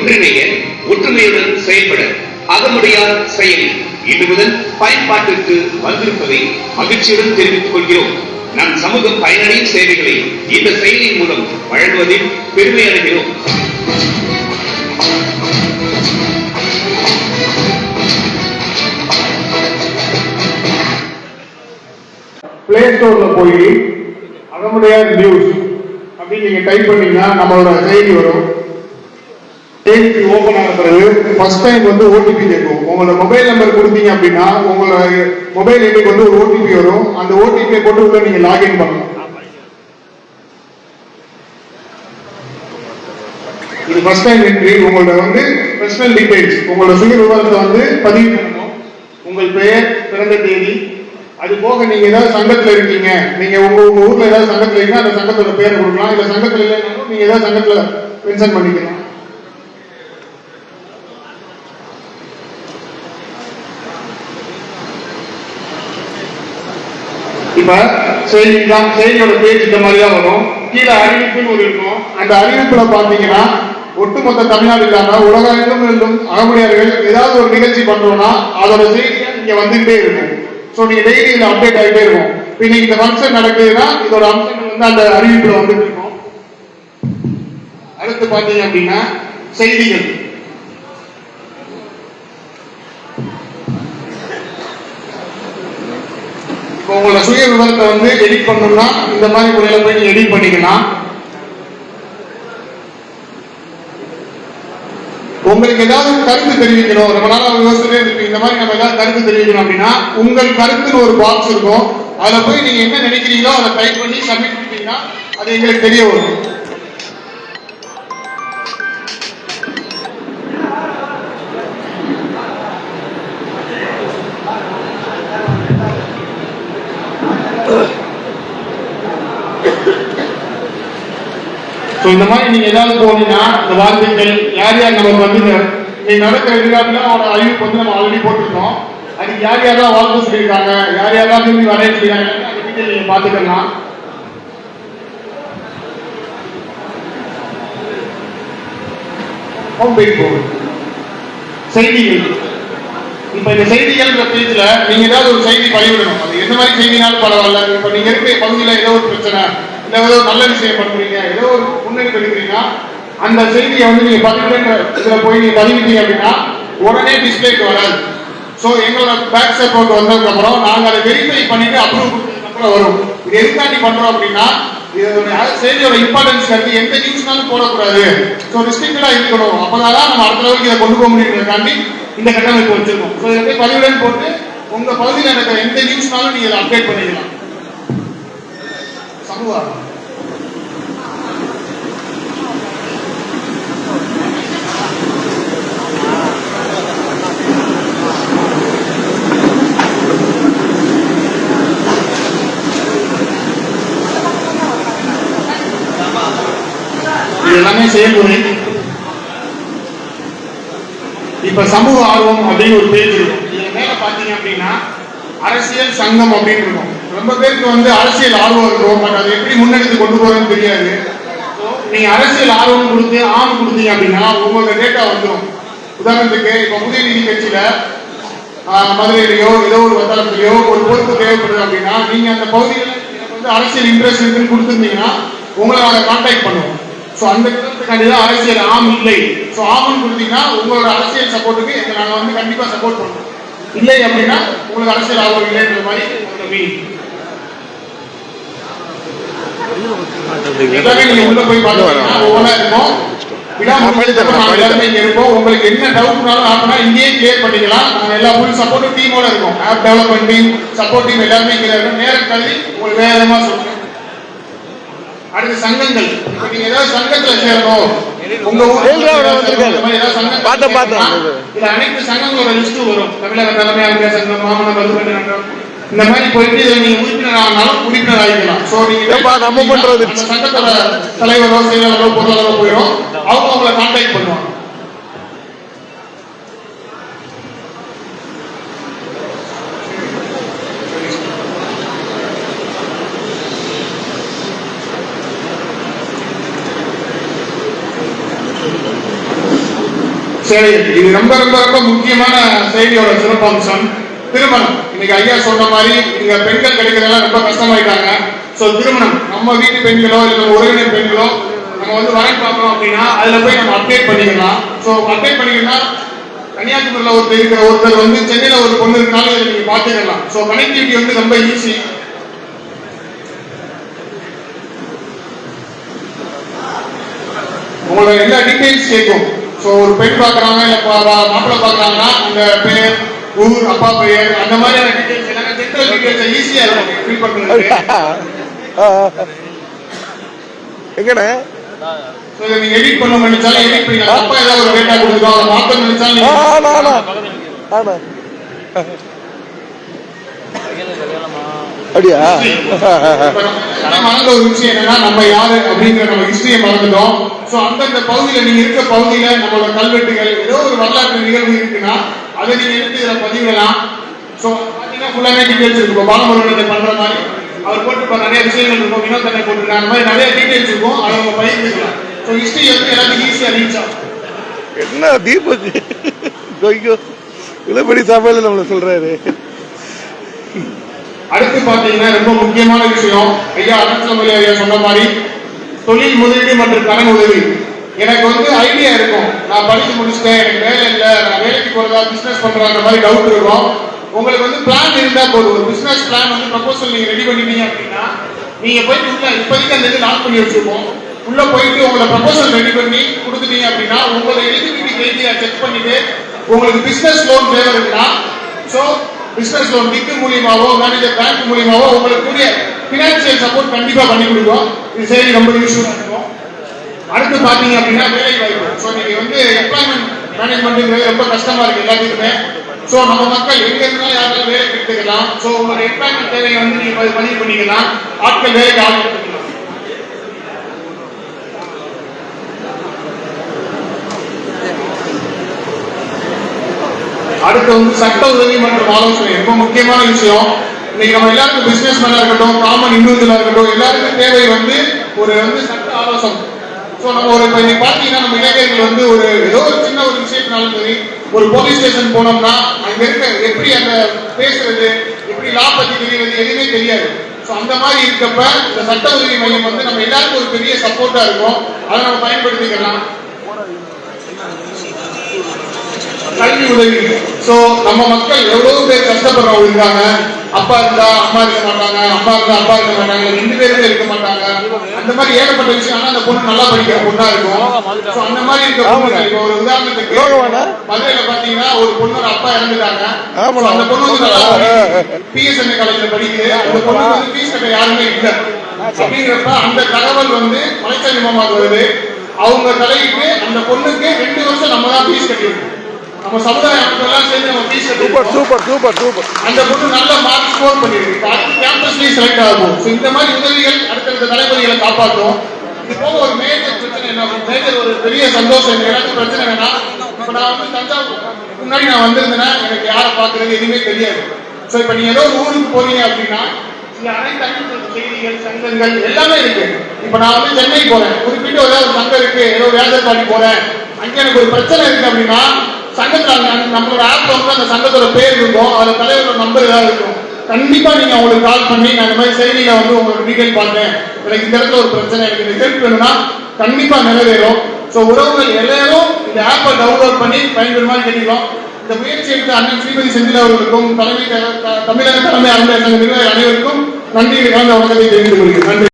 ஒன்றிணைய ஒற்றுமையுடன் செயல்பட அகமுடையார் செயலி இன்று முதல் பயன்பாட்டிற்கு வந்திருப்பதை மகிழ்ச்சியுடன் தெரிவித்துக் கொள்கிறோம். நம் சமூகம் பயனடையும் சேவைகளை இந்த செயலியின் மூலம் வழங்குவதில் பெருமை அடைகிறோம். பிளே ஸ்டோர்ல போய் அகமுடையார் நியூஸ் அப்படின்னு நீங்க டைப் பண்ணீங்கன்னா நம்மளோட செயலி வரும். செயலி ஓபன் ஆன பிறகு ஃபர்ஸ்ட் டைம் வந்து ஓடிபி கேட்கும். உங்களோட மொபைல் நம்பர் கொடுத்தீங்க அப்படின்னா உங்களோட மொபைல் எண்ணுக்கு வந்து ஒரு ஓடிபி வரும். அந்த ஓடிபியை கொண்டு உள்ள நீங்க லாகின் பண்ணலாம். இது ஃபர்ஸ்ட் டைம் என்ட்ரி. உங்களோட வந்து பர்சனல் டீடைல்ஸ், உங்களோட சுய விவரத்தை வந்து பதிவு பண்ணணும். உங்கள் பெயர், பிறந்த தேதி, அது போக நீங்க ஏதாவது சங்கத்துல இருக்கீங்க, நீங்க உங்க ஊர்ல ஏதாவது சங்கத்துல இருக்கீங்க, அந்த சங்கத்தோட பேரை கொடுக்கலாம். இல்ல சங்கத்துல இல்லைன்னாலும் நீங்க ஏதாவது சங்கத்துல மென்ஷன் பண்ணிக்கலாம். இப்ப செயலியோட பேஜ் இந்த மாதிரி தான் வரும். கீழே அறிவிப்புன்னு ஒரு இருக்கும். அந்த அறிவிப்புல பாத்தீங்கன்னா ஒட்டுமொத்த தமிழ்நாடு இல்லாம உலகம் இருந்தும் அகமுடையார்கள் ஏதாவது ஒரு நிகழ்ச்சி பண்றோம்னா அதோட செய்தியா இங்க வந்துகிட்டே இருக்கும். சோ நீங்க டெய்லி இதுல அப்டேட் ஆகிட்டே இருக்கும். இன்னைக்கு இந்த ஃபங்க்ஷன் நடக்குதுன்னா இதோட அம்சங்கள் வந்து அந்த அறிவிப்புல வந்துட்டு இருக்கும். அடுத்து பாத்தீங்க அப்படின்னா செய்திகள். இப்போ உங்களோட சுய விவரத்தை வந்து எடிட் பண்ணணும்னா இந்த மாதிரி முறையில போய் நீங்க எடிட் பண்ணிக்கலாம். உங்களுக்கு ஏதாவது கருத்து தெரிவிக்கணும், ரொம்ப நாளா யோசனை இருக்கு, இந்த மாதிரி நம்ம ஏதாவது கருத்து தெரிவிக்கணும் அப்படின்னா உங்கள் கருத்துன்னு ஒரு பாக்ஸ் இருக்கும். அதுல போய் நீங்க என்ன நினைக்கிறீங்களோ அதை டைப் பண்ணி சப்மிட் பண்ணீங்கன்னா அது எங்களுக்கு தெரிய வரும். இந்த மாதிரி நீங்க ஏதாவது போனீங்கன்னா இந்த வார்த்தைகள் யார் யார் நமக்கு வந்து நீங்க நடக்கிற விழாவில் அவரோட அறிவிப்பு வந்து நம்ம ஆல்ரெடி போட்டிருக்கோம். அதுக்கு யார் யாரெல்லாம் வாழ்த்து சொல்லியிருக்காங்க, யார் யாரெல்லாம் திரும்பி வரைய சொல்லியிருக்காங்க, அதை பற்றி நீங்க பார்த்துக்கலாம். ஹோம் பேஜ் போகும். செய்திகள். இப்ப இந்த செய்திகள் பேஜ்ல நீங்க ஏதாவது ஒரு செய்தி பதிவிடணும். அது எந்த மாதிரி செய்தினாலும் பரவாயில்ல. இப்ப நீங்க இருக்கிற பகுதியில் ஏதோ ஒரு பிரச்சனை, இல்ல ஏதோ நல்ல விஷயம் பண்றீங்க, ஏதோ ஒரு முன்னெடுப்பு எடுக்கிறீங்கன்னா அந்த செய்தியை வந்து நீங்க பதிவிடுற இதுல போய் நீங்க பதிவிட்டீங்க அப்படின்னா உடனே டிஸ்பிளேக்கு வராது. ஸோ எங்களோட பேக் சப்போர்ட் வந்ததுக்கு அப்புறம் நாங்க அதை வெரிஃபை பண்ணிட்டு அப்ரூவ் கொடுத்ததுக்கு அப்புறம் வரும். இது எதுக்காண்டி பண்றோம் அப்படின்னா இதோட செய்தியோட இம்பார்ட்டன்ஸ் கருதி எந்த நியூஸ்னாலும் போடக்கூடாது. ஸோ ரெஸ்ட்ரிக்டடா இருக்கணும். அப்பதான் நம்ம அடுத்த அளவுக்கு இதை கொண்டு போக முடியுங்கிறதுக்காண்டி இந்த கட்டமைப்பு வச்சிருக்கோம். ஸோ இதை போய் பதிவுடன் போட்டு உங்க பகுதியில் நடக்கிற எந்த நியூஸ்னாலும் நீங்க இதை அப்டேட் பண்ணிக்கலாம். சமூகம் எல்லாமே செயல்முறை. இப்ப சமூக ஆர்வம் அப்படின்னு ஒரு பேஜ் இருக்கும். நீங்க மேல பாத்தீங்க அப்படின்னா அரசியல் சங்கம் அப்படின்னு இருக்கும். ரொம்ப பேருக்கு வந்து அரசியல் ஆர்வம் இருக்கும், பட் அதை எப்படி முன்னெடுத்து கொண்டு போறதுன்னு தெரியாது. நீங்க அரசியல் ஆர்வம் கொடுத்து ஆம் கொடுத்தீங்க அப்படின்னா உங்களோட டேட்டா வந்துடும். உதாரணத்துக்கு இப்ப புதிய நீதி கட்சியில மதுரையிலையோ ஏதோ ஒரு வட்டாரத்திலேயோ ஒரு பொறுப்பு தேவைப்படுது அப்படின்னா நீங்க அந்த பகுதியில் எனக்கு வந்து அரசியல் இன்ட்ரெஸ்ட் இருக்குன்னு கொடுத்துருந்தீங்கன்னா உங்களை நாங்க கான்டாக்ட் பண்ணுவோம். ஸோ அந்த விதத்துக்காண்டிதான் அரசியல் ஆம் இல்லை. ஸோ ஆம்னு கொடுத்தீங்கன்னா உங்களோட அரசியல் சப்போர்ட்டுக்கு எங்க நாங்க வந்து கண்டிப்பா சப்போர்ட் பண்ணுவோம். இல்லை அப்படின்னா உங்களுக்கு அரசியல் ஆர்வம் இல்லைன்ற மாதிரி நீங்க உள்ள போய் பாத்தீங்கன்னா ஒவ்வொன்றா இருக்கும். உங்களுக்கு என்ன டவுட்னாலும் இங்கேயே கிளியர் பண்ணிக்கலாம். எல்லா ஃபுல் சப்போர்ட் டீமோட இருக்கும். App development team, support team எல்லாமே இருக்கும். நேரம் கல்வி உங்களுக்கு வேற விதமா சொல்றேன். அடுத்த சங்கங்கள். நீங்க ஏதாவது சங்கத்துல சேரணும், உங்க ஊர்ல அனைத்து சங்கங்களோட லிஸ்ட் வரும். தமிழக தலைமை ஆசிரியர் சங்கம், மாமன மதுரை சங்கம், இந்த மாதிரி போயிட்டு நீங்க உறுப்பினர் ஆனாலும் உறுப்பினர் ஆகிக்கலாம். சோ நீங்க சங்கத்தோட தலைவரோ செயலாளரோ பொருளாளரோ போயிடும், அவங்க உங்களை கான்டாக்ட் பண்ணுவாங்க. சேவைகள். இது ரொம்ப ரொம்ப ரொம்ப முக்கியமான செய்தியோட சிறப்பம்சம். திருமணம் இன்னைக்கு ஐயா சொன்ன மாதிரி இங்க பெண்கள் கிடைக்கிறதெல்லாம் ரொம்ப கஷ்டமாயிட்டாங்க. சோ திருமணம் நம்ம வீட்டு பெண்களோ இல்ல உறவினர் பெண்களோ நம்ம வந்து வரன் பார்க்கணும் அப்படின்னா அதுல போய் நம்ம அப்டேட் பண்ணிக்கலாம். சோ அப்டேட் பண்ணிக்கலாம். கன்னியாகுமரியில ஒருத்தர் வந்து சென்னையில ஒரு பொண்ணு இருக்கனால இதை நீங்க பாத்துக்கலாம். சோ கனெக்டிவிட்டி வந்து ரொம்ப ஈஸி. உங்களோட எல்லா டீடைல்ஸ் கேட்கும். சோ ஒரு பெண் பாக்குறாங்க இல்ல மாப்பிள்ளை பாக்குறாங்கன்னா அந்த பேர், ஊர், அப்பா பெயர், அந்த மாதிரியான டீடைல்ஸ் எல்லாமே ஜெனரல் டீடைல்ஸ் ஈஸியா இருக்கும் ஃபில் பண்றது. எங்கடா சோ இத நீங்க எடிட் பண்ண நினைச்சாலும் எடிட் பண்ணிக்கலாம். அப்பா ஏதாவது ஒரு டேட்டா கொடுத்தோம் அதை மாத்த நினைச்சாலும் அப்படியா? மறந்த ஒரு விஷயம் என்னன்னா நம்ம யாரு அப்படிங்கிற நம்ம ஹிஸ்டரியை மறந்துட்டோம். சோ அந்தந்த பகுதியில நீங்க இருக்க பகுதியில நம்மளோட கல்வெட்டுகள் ஏதோ ஒரு வரலாற்று நிகழ்வு இருக்குன்னா அதை நீங்க எடுத்து இதுல பதிவிடலாம். சோ பாத்தீங்கன்னா ஃபுல்லாமே டீடைல்ஸ் இருக்கும். பாலமுருகனை பண்ற மாதிரி அவர் போட்டு நிறைய விஷயங்கள் இருக்கும். வினோதனை போட்டுருக்காங்க. அந்த மாதிரி நிறைய டீடைல்ஸ் இருக்கும். அதை நம்ம பகிர்ந்துக்கலாம். சோ ஹிஸ்டரி வந்து எல்லாத்தையும் ஈஸியா ரீச் ஆகும். என்ன தீபக் இளப்படி சபையில நம்மள சொல்றாரு. அடுத்து பாத்தீங்கன்னா ரொம்ப முக்கியமான விஷயம் ஐயா அருணாச்சலமலை ஐயா சொன்ன மாதிரி தொழில் முதலீடு மற்றும் கடன் உதவி. எனக்கு வந்து ஐடியா இருக்கும். நான் படிச்சு முடிச்சுட்டேன், எனக்கு வேலை இல்லை, நான் வேலைக்கு போறதா பிசினஸ் பண்ற மாதிரி டவுட் இருக்கும். உங்களுக்கு வந்து பிளான் இருந்தா போதும். ஒரு பிசினஸ் பிளான் வந்து ப்ரொபோசல் நீங்க ரெடி பண்ணிட்டீங்க அப்படின்னா நீங்க போயிட்டு உள்ள இப்போதைக்கு அந்த இது லாக் பண்ணி வச்சிருக்கோம். உள்ள போயிட்டு உங்களை ப்ரொபோசல் ரெடி பண்ணி கொடுத்துட்டீங்க அப்படின்னா உங்களோட எலிஜிபிலிட்டி கிரைட்டீரியா செக் பண்ணிட்டு உங்களுக்கு பிசினஸ் லோன் தேவை இருக்குன்னா so business loan with மூலியமாவோ manager bank மூலியமாவோ உங்களுக்கு கூடிய பினான்சியல் சப்போர்ட் கண்டிப்பா பண்ணி கொடுக்கும். இது சரி ரொம்ப யூஸ்ஃபுல்லா இருக்கும். அடுத்து பாத்தீங்க அப்படின்னா வேலை வாய்ப்பு. சோ நீங்க வந்து எம்ப்ளாய்மெண்ட் மேனேஜ்மெண்ட்ங்கிறது ரொம்ப கஷ்டமா இருக்கு எல்லாத்துக்குமே. சோ நம்ம மக்கள் எங்க இருந்தாலும் யாராலும் வேலை எடுத்துக்கலாம். சோ உங்களோட எம்ப்ளாய்மெண்ட் தேவையை வந்து நீங்க பதிவு பண்ணிக்கலாம். ஆட்கள் வேலைக்கு ஆட்கள் பண்ணிக்கலாம். அடுத்து வந்து சட்ட உதவி மற்றும் ஆலோசனை ரொம்ப முக்கியமான விஷயம். இன்னைக்கு நம்ம எல்லாருக்கும் பிசினஸ் மேனா இருக்கட்டும், காமன் இண்டிவிஜுவலா இருக்கட்டும், எல்லாருக்கும் தேவை வந்து ஒரு வந்து சட்ட ஆலோசனை. சோ நம்ம ஒரு இன்னைக்கு பாத்தீங்கன்னா நம்ம இளைஞர்கள் வந்து ஒரு ஏதோ ஒரு சின்ன ஒரு விஷயத்தினாலும் சரி ஒரு போலீஸ் ஸ்டேஷன் போனோம்னா அங்க இருக்க எப்படி அந்த பேசுறது, எப்படி லா பத்தி தெரியுது எதுவுமே தெரியாது. சோ அந்த மாதிரி இருக்கப்ப இந்த சட்ட உதவி மையம் வந்து நம்ம எல்லாருக்கும் ஒரு பெரிய சப்போர்ட்டா இருக்கும். அதை நம்ம பயன்படுத்திக்கலாம். கல்வி உதவி. சோ நம்ம மக்கள் எவ்வளவு பேர் கஷ்டப்படுறவங்க இருக்காங்க. அப்பா இருந்தா அம்மா இருக்க மாட்டாங்க, அம்மா இருந்தா அப்பா இருக்க மாட்டாங்க, 2 பேருமே இருக்க மாட்டாங்க. அந்த மாதிரி ஏகப்பட்ட விஷயம். ஆனா அந்த பொண்ணு நல்லா படிக்கிற பொண்ணா இருக்கும். சோ அந்த மாதிரி இருக்க பொண்ணு இப்போ ஒரு உதாரணத்துக்கு மதுரையில பாத்தீங்கன்னா ஒரு பொண்ணோட அப்பா இறந்துட்டாங்க. அந்த பொண்ணு வந்து நல்லா பிஎஸ்என்ஏ காலேஜ்ல படிக்குது. அந்த பொண்ணு வந்து ஃபீஸ் கட்ட யாருமே இல்லை. அப்படிங்கிறப்ப அந்த தகவல் வந்து மலைச்சாமி மாமாவுக்கு வருது. அவங்க தலையிட்டு அந்த பொண்ணுக்கு 2 வருஷம் நம்ம தான் ஃபீஸ் கட்டிருக்கோம். நம்ம சமுதாய அமைப்பெல்லாம் சேர்ந்து நம்ம ஃபீஸ் கட்டிருக்கோம். சூப்பர். அந்த பொண்ணு நல்ல மார்க் ஸ்கோர் பண்ணிருக்கு. அடுத்து கேம்பஸ்லயே செலக்ட் ஆகும். இந்த மாதிரி உதவிகள் அடுத்த தலைமுறைகளை காப்பாற்றும். இது போக ஒரு மேஜர் பிரச்சனை என்ன, மேஜர் ஒரு பெரிய சந்தோஷம் எனக்கு பிரச்சனை என்னன்னா, இப்ப நான் வந்து தஞ்சாவூர் முன்னாடி நான் வந்திருந்தேன்னா எனக்கு யாரை பாக்குறது எதுவுமே தெரியாது. சோ இப்ப நீங்க ஏதோ ஒரு ஊருக்கு போறீங்க அப்படின்னா இங்க அனைத்து அனைத்து செய்திகள் சங்கங்கள் எல்லாமே இருக்கு. இப்ப நான் வந்து சென்னை போறேன், குறிப்பிட்ட ஏதாவது ஒரு சங்கம் இருக்கு, ஏதோ வியாபாரி போறேன், அங்க எனக்கு ஒரு பிரச்சனை இருக்கு அப்படின்னா சங்கத்துல நம்மளோட ஆப்ல வந்து அந்த சங்கத்தோட பேர் இருக்கும், அதுல தலைவரோட நம்பர் ஏதாவது இருக்கும். கண்டிப்பா நீங்க அவங்களுக்கு கால் பண்ணி நான் இந்த மாதிரி செய்தியில வந்து உங்களுக்கு டீடைல் பார்த்தேன், எனக்கு இந்த இடத்துல ஒரு பிரச்சனை, எனக்கு இந்த ஹெல்ப் வேணும்னா கண்டிப்பா நிறைவேறும். சோ உறவுகள் எல்லாரும் இந்த ஆப்பை டவுன்லோட் பண்ணி பயன்பெறும் மாதிரி கேட்கிறோம். இந்த முயற்சி எடுத்த அண்ணன் ஸ்ரீமதி செந்தில் அவர்களுக்கும் தமிழக தலைமை அரசியல் நிர்வாகிகள் அனைவருக்கும் நன்றி கலந்த வணக்கத்தை தெரிவித்துக் கொள்கிறேன். நன்றி.